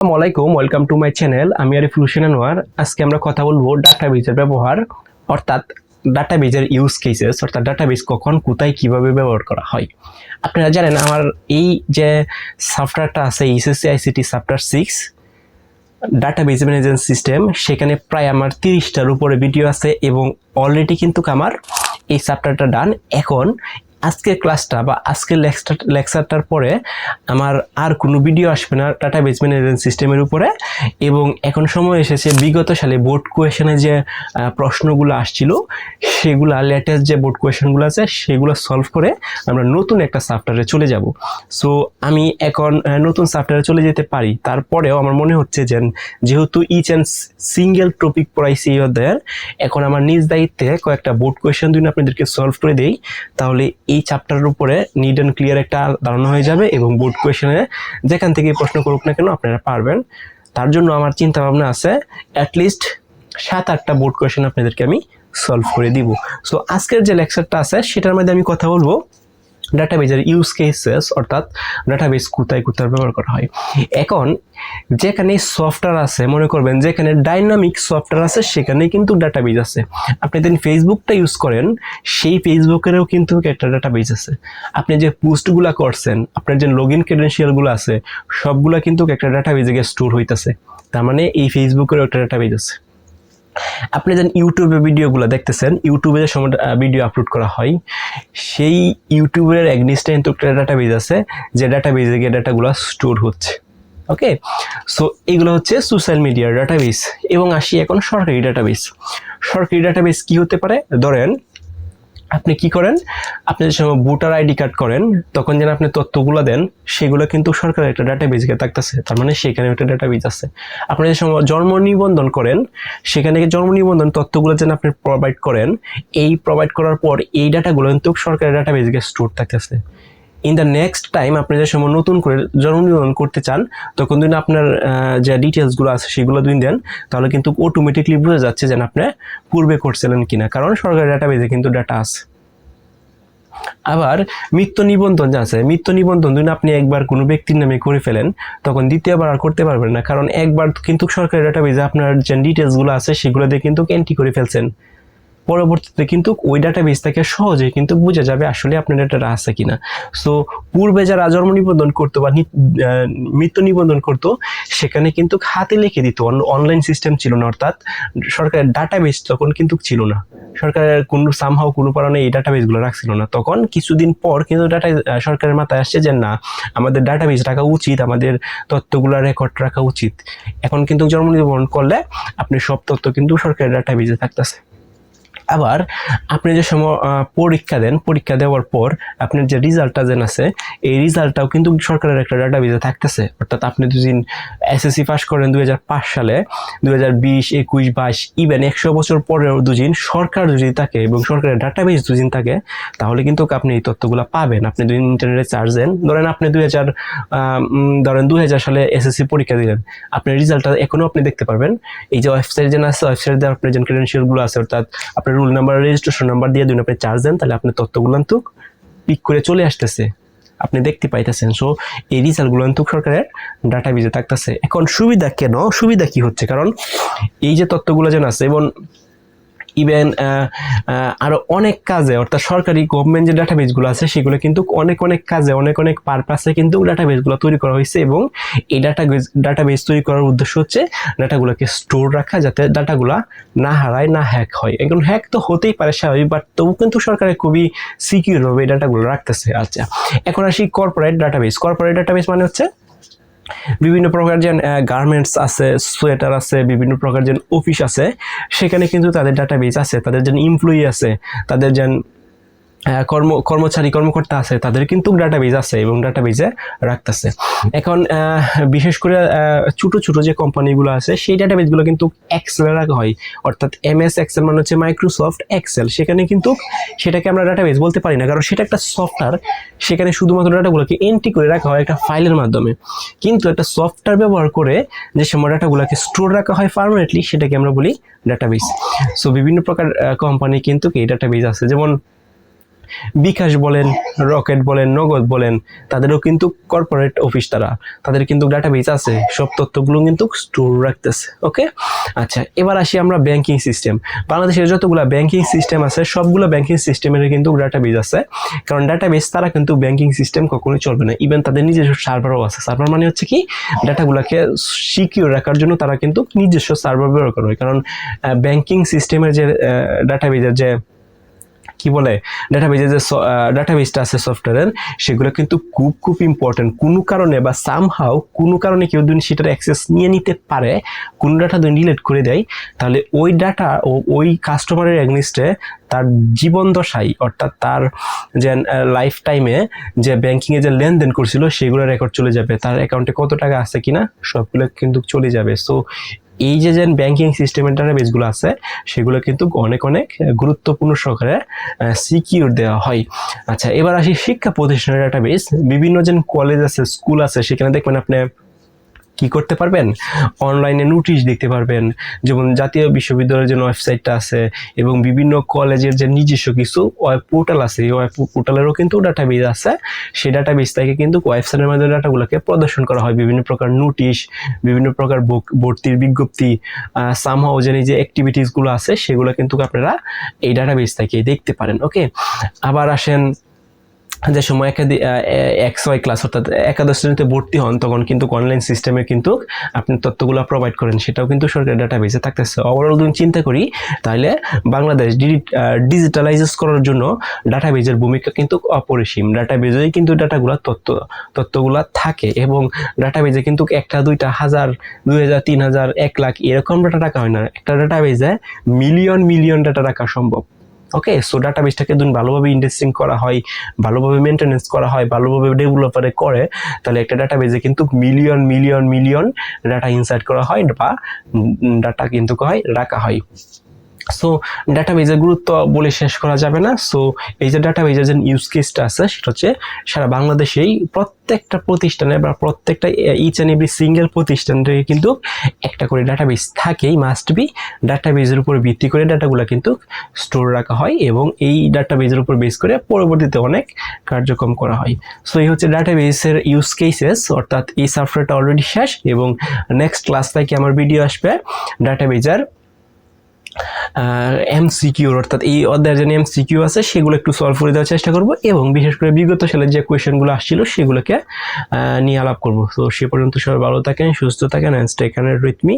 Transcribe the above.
আসসালামু আলাইকুম, welcome to my channel. আমি আরিফুল হোসেন আনোয়ার। আজকে আমরা কথা বলবো ডাটাবেজের ব্যবহার, অর্থাৎ ডাটাবেজের ইউজ কেসেস, অর্থাৎ ডাটাবেজ কখন কোথায় কিভাবে ব্যবহার করা হয়। আপনারা জানেন আমার এই যে সফটওয়্যারটা আছে HSC ICT software 6 database management system, সেখানে প্রায় আমার 30টার উপরে ভিডিও আছে এবং অলরেডি কিন্তু আমার এই সফটওয়্যারটা ডান। এখন আজকের ক্লাসটা বা আজকের লেকচারটার পরে আমার আর কোনো ভিডিও আসবে না ডাটাবেজ ম্যানেজমেন্ট সিস্টেমের উপরে। এবং এখন সময় এসেছে বিগত সালে বোর্ড কোয়েশনে যে প্রশ্নগুলো আসছিল সেগুলা, লেটেস্ট যে বোর্ড কোয়েশনগুলো আছে সেগুলো সলভ করে আমরা নতুন একটা সফটওয়্যারে চলে যাব। সো আমি এখন নতুন সফটওয়্যারে চলে যেতে পারি, তারপরেও আমার মনে হচ্ছে যে যেহেতু ইচ অ্যান্ড সিঙ্গেল টপিক পড়াইছি এই অধ্যায়ের, এখন আমার নিজ দায়িত্বে কয়েকটা বোর্ড কোয়েশন যদি আপনাদেরকে সলভ করে দেই তাহলে এই চ্যাপ্টারের উপরে নিট অ্যান্ড ক্লিয়ার একটা ধারণা হয়ে যাবে এবং বোর্ড কোয়েশনে যেখান থেকে প্রশ্ন করুক না কেন আপনারা পারবেন। তার জন্য আমার চিন্তা ভাবনা আছে অ্যাটলিস্ট 7-8টা বোর্ড কোয়েশন আপনাদেরকে আমি সলভ করে দিব। সো আজকের যে লেকচারটা আছে সেটার মধ্যে আমি কথা বলবো ডাটাবেজের ইউজ কেসেস, অর্থাৎ ডাটাবেজ কোথায় কোথায় ব্যবহার করা হয়। এখন যেখানে সফটওয়্যার আছে, মনে করবেন যেখানে ডাইনামিক সফটওয়্যার আছে সেখানে কিন্তু ডাটাবেজ আছে। আপনি যদি ফেসবুকটা ইউজ করেন সেই ফেসবুকেরও কিন্তু একটা ডাটাবেজ আছে। আপনি যে পোস্টগুলা করছেন, আপনার যে লগ ইন ক্রেডেনশিয়ালগুলো আছে সবগুলা কিন্তু একটা ডাটাবেজে গিয়ে স্টোর হইতেছে। তার মানে এই ফেসবুকেরও একটা ডাটাবেজ আছে। আপনি যেন ইউটিউবে ভিডিওগুলো দেখতেছেন, ইউটিউবে যে সময় ভিডিও আপলোড করা হয় সেই ইউটিউবের এগনিস্টে কিন্তু একটা ডাটাবেজ আছে যে ডাটাবেজে গিয়ে ডাটাগুলো স্টোর হচ্ছে। ওকে, সো এগুলো হচ্ছে সোশ্যাল মিডিয়ার ডাটাবেজ। এবং আসি এখন সরকারি ডাটাবেজ। সরকারি ডাটাবেজ কি হতে পারে? ধরেন আপনি কি করেন, আপনি যে সময় ভোটার আইডি কার্ড করেন তখন যেন আপনি তথ্যগুলো দেন সেগুলো কিন্তু সরকারের একটা ডাটাবেজে থাকতেছে, তার মানে সেখানে একটা ডাটাবেজ আছে। আপনি যে সময় জন্ম নিবন্ধন করেন সেখানে জন্ম নিবন্ধন তথ্যগুলো যেন আপনি প্রোভাইড করেন, এই প্রোভাইড করার পর এই ডাটাগুলো কিন্তু সরকারের ডাটাবেজে স্টোর থাকতেছে। ইন দ্য নেক্সট টাইম আপনি যে সময় নতুন করে জন্ম নিবন্ধন করতে চান তখন যদি আপনার যে ডিটেলসগুলো আছে সেগুলো দিন দেন তাহলে কিন্তু অটোমেটিকলি বোঝা যাচ্ছে যেন আপনি পূর্বে করছিলেন কিনা, কারণ সরকারি ডাটাবেজে কিন্তু ডাটা আছে। আবার মৃত্যু নিবন্ধন যা আছে, মৃত্যু নিবন্ধন যদি আপনি একবার কোনো ব্যক্তির নামে করে ফেলেন তখন দ্বিতীয়বার আর করতে পারবেন না, কারণ একবার কিন্তু সরকারি ডাটাবেজে আপনার যে ডিটেলসগুলো আছে সেগুলো দিয়ে কিন্তু এন্ট্রি করে ফেলছেন। পরবর্তীতে কিন্তু ওই ডাটাবেজ থেকে সহজে কিন্তু বোঝা যাবে আসলে আপনার ডাটাটা আছে কিনা। সো পূর্বে যারা জন্ম নিবন্ধন করতো বা মৃত্যু নিবন্ধন করতো সেখানে কিন্তু হাতে লিখে দিত, অনলাইন সিস্টেম ছিল না, অর্থাৎ সরকারের ডাটাবেজ তখন কিন্তু ছিল না। সরকারের কোনো সামহাও কোনো কারণে এই ডাটাবেজগুলো রাখছিল না। তখন কিছুদিন পর কিন্তু সরকারের মাথায় আসছে যে না, আমাদের ডাটাবেজ রাখা উচিত, আমাদের তথ্যগুলো রেকর্ড রাখা উচিত। এখন কিন্তু জন্ম নিবন্ধন করলে আপনি সব তথ্য কিন্তু সরকারের ডাটাবেজে থাকতেছে। আবার আপনি যে সময় পরীক্ষা দেন, পরীক্ষা দেওয়ার পর আপনার যে রেজাল্টটা যেন আছে এই রেজাল্টটাও কিন্তু সরকারের একটা ডাটাবেজে থাকতেছে। অর্থাৎ আপনি দুদিন এসএসসি পাস করেন 2005 সালে, 2020, 21, 22, ইভেন 100 বছর পরেও দুদিন সরকার যদি থাকে এবং সরকারের ডাটাবেজ দুদিন থাকে তাহলে কিন্তু আপনি এই তথ্যগুলো পাবেন। আপনি দুদিন ইন্টারনেটে চার্জ দেন, ধরেন আপনি 2000 সালে এসএসসি পরীক্ষা দিলেন, আপনার রেজাল্টটা এখনো আপনি দেখতে পারবেন। এই যে ওয়েবসাইট যেন আছে, ওয়েবসাইটে আপনার যে ক্রেডেনশিয়ালগুলো আছে, অর্থাৎ আপনার রোল নাম্বার, রেজিস্ট্রেশন নাম্বার দিয়ে দিন, আপনি চার্জ দেন, তাহলে আপনি তথ্যগুলো কিন্তু পিক করে চলে আসতেছে, আপনি দেখতে পাইতেছেন। সো এই রেজাল্টগুলো কিন্তু সরকারের ডাটাবেজে থাকতেছে। এখন সুবিধা কেন, সুবিধা কি হচ্ছে, কারণ এই যে তথ্যগুলো যেন আছে এবং ইভেন আরো অনেক কাজে, অর্থাৎ সরকারি গভর্নমেন্ট যে ডাটাবেজগুলো আছে সেগুলো কিন্তু অনেক অনেক কাজে, অনেক অনেক পারপাসে কিন্তু ডাটাবেজগুলো তৈরি করা হয়েছে। এবং এই ডাটাবেজ তৈরি করার উদ্দেশ্য হচ্ছে ডাটাগুলোকে স্টোর রাখা, যাতে ডাটাগুলো না হারায়, না হ্যাক হয়। এখন হ্যাক তো হতেই পারে স্বাভাবিক, বাট তবু কিন্তু সরকারের খুবই সিকিউর ভাবে এই ডাটাগুলো রাখতেছে। আচ্ছা, এখন আসি কর্পোরেট ডাটাবেজ। কর্পোরেট ডাটাবেজ মানে হচ্ছে বিভিন্ন প্রকার যে গার্মেন্টস আছে, সোয়েটার আছে, বিভিন্ন প্রকার যে অফিস আছে সেখানে কিন্তু তাদের ডাটাবেজ আছে, তাদের যে এমপ্লয়ি আছে, তাদের যে কর্মকর্তা আছে তাদের কিন্তু ডাটাবেজ আছে এবং ডাটাবেজে রাখতেছে। এখন বিশেষ করে ছোট ছোট যে কোম্পানিগুলো আছে সেই ডাটাবেজগুলো কিন্তু এক্সেলে রাখা হয়, অর্থাৎ এমএস এক্সেল মানে হচ্ছে মাইক্রোসফট এক্সেল। সেখানে কিন্তু সেটাকে আমরা ডাটাবেজ বলতে পারি না, কারণ সেটা একটা সফটওয়্যার, সেখানে শুধুমাত্র ডাটাগুলোকে এন্ট্রি করে রাখা হয় একটা ফাইলের মাধ্যমে। কিন্তু একটা সফটওয়্যার ব্যবহার করে যে সময় ডাটাগুলোকে স্টোর রাখা হয় পার্মানেন্টলি সেটাকে আমরা বলি ডাটাবেজ। সো বিভিন্ন প্রকার কোম্পানি কিন্তু এই ডাটাবেজ আছে, যেমন বিকাশ বলেন, রকেট বলেন, নগদ বলেন, তাদেরও কিন্তু কর্পোরেট অফিস, তাদের কিন্তু ডাটাবেস আছে, সব তথ্যগুলো কিন্তু স্টোর রাখতেছে। ওকে, আচ্ছা এবার আসি আমরা ব্যাংকিং সিস্টেম। বাংলাদেশের যতগুলো ব্যাংকিং সিস্টেম আছে সবগুলো ব্যাংকিং সিস্টেমের কিন্তু ডাটাবেস আছে, কারণ ডাটাবেস তারা কিন্তু ব্যাংকিং সিস্টেম কখনোই চলবে না। ইভেন তাদের নিজস্ব সার্ভারও আছে। সার্ভার মানে হচ্ছে কি, ডাটাগুলোকে সিকিউর রাখার জন্য তারা কিন্তু নিজস্ব সার্ভার ব্যবহার করে, কারণ ব্যাংকিং সিস্টেমের যে ডাটাবেসের যে কি বলে ডাটাবেজে যে ডাটাবেসটা আছে সফটওয়্যারের, সেগুলো কিন্তু খুব খুব ইম্পর্টেন্ট। কোনো কারণে বা সামহাও কোনো কারণে কেউ যদি সেটার অ্যাক্সেস নিয়ে নিতে পারে, কোনো ডাটা যদি ডিলিট করে দেয়, তাহলে ওই ডাটা ওই কাস্টমারের এগনিস্টে তার জীবন দশায়, অর্থাৎ তার যে লাইফ টাইমে যে ব্যাংকিংয়ে যে লেনদেন করছিল সেগুলো রেকর্ড চলে যাবে, তার অ্যাকাউন্টে কত টাকা আছে কিনা সবগুলো কিন্তু চলে যাবে। সো এই যে ব্যাংকিং সিস্টেমের ডাটাবেসগুলো আছে সেগুলো কিন্তু অনেক অনেক গুরুত্বপূর্ণ সহকারে সিকিউর দেওয়া হয়। আচ্ছা এবার আসি শিক্ষা প্রতিষ্ঠানের ডাটাবেস। বিভিন্ন যে কলেজ আছে, স্কুল আছে, সেখানে দেখবেন আপনি কি করতে পারবেন, অনলাইনে নোটিশ দেখতে পারবেন, যেমন জাতীয় বিশ্ববিদ্যালয়ের যে ওয়েবসাইটটা আছে এবং বিভিন্ন কলেজের যে নিজস্ব কিছু ওয়েব পোর্টাল আছে, এই ওয়েব পোর্টালেরও কিন্তু ডাটাবেস আছে। সেই ডাটাবেস থেকে কিন্তু ওয়েবসাইটের মাধ্যমে ডাটাগুলোকে প্রদর্শন করা হয়, বিভিন্ন প্রকার নোটিশ, বিভিন্ন প্রকার ভর্তির বিজ্ঞপ্তি, সামহাও যে অ্যাক্টিভিটিসগুলো আছে সেগুলো কিন্তু আপনারা এই ডাটাবেস থেকে দেখতে পারেন। ওকে, আবার আসেন যে সময় XY ক্লাস অর্থাৎ একাদশ শ্রেণীতে ভর্তি হন, তখন কিন্তু অনলাইন সিস্টেমে কিন্তু আপনি তথ্যগুলো প্রোভাইড করেন, সেটাও কিন্তু সরকারি ডাটাবেসে থাকতেছে। ওভারঅল যদি চিন্তা করি তাহলে বাংলাদেশ ডিজিটালাইজ করার জন্য ডাটাবেসের ভূমিকা কিন্তু অপরিসীম। ডাটাবেসেই কিন্তু তথ্যগুলা থাকে, এবং ডাটাবেসে কিন্তু একটা, দুইটা, হাজার, 2000, 3000, 1 লাখ এরকম ডাটা রাখা হয় না। একটা ডাটাবেসে মিলিয়ন মিলিয়ন ডাটা রাখা সম্ভব। ওকে, সো ডাটাবেসটাকে যদি ভালোভাবে ইন্ডেক্সিং করা হয়, ভালোভাবে মেনটেনেন্স করা হয়, ভালোভাবে ডেভেলপারে করে, তাহলে একটা ডাটাবেসে কিন্তু million million million data insert করা হয় বা ডাটা কিন্তু রাখা হয়। সো ডাটাবেসের গুরুত্ব বলে শেষ করা যাবে না। সো এই যে ডাটাবেসের যে ইউজ কেসটা আছে সেটা হচ্ছে সারা বাংলাদেশেই প্রত্যেকটা প্রতিষ্ঠানে বা প্রত্যেকটা ইচ অ্যান্ড এভরি সিঙ্গেল প্রতিষ্ঠান থেকে কিন্তু একটা করে ডাটাবেস থাকেই, মাস্ট বি। ডাটাবেসের উপর ভিত্তি করে ডাটাগুলো কিন্তু স্টোর রাখা হয় এবং এই ডাটাবেসের উপর বেস করে পরবর্তীতে অনেক কার্যক্রম করা হয়। সো এই হচ্ছে ডাটাবেসের ইউজ কেসেস, অর্থাৎ এই সফটওয়্যারটা অলরেডি শেষ এবং নেক্সট ক্লাস থেকে আমার ভিডিও আসবে ডাটাবেসের MCQ, অর্থাৎ এই অধ্যায়ের যে MCQ আছে সেগুলো একটু সলভ করে দেওয়ার চেষ্টা করব এবং বিশেষ করে বিগত সালের যে কোয়েশ্চেনগুলো আসছিল সেগুলোকে নিয়ে আলাপ করব। তো সে পর্যন্ত সবাই ভালো থাকেন, সুস্থ থাকেন, and stay connected with me.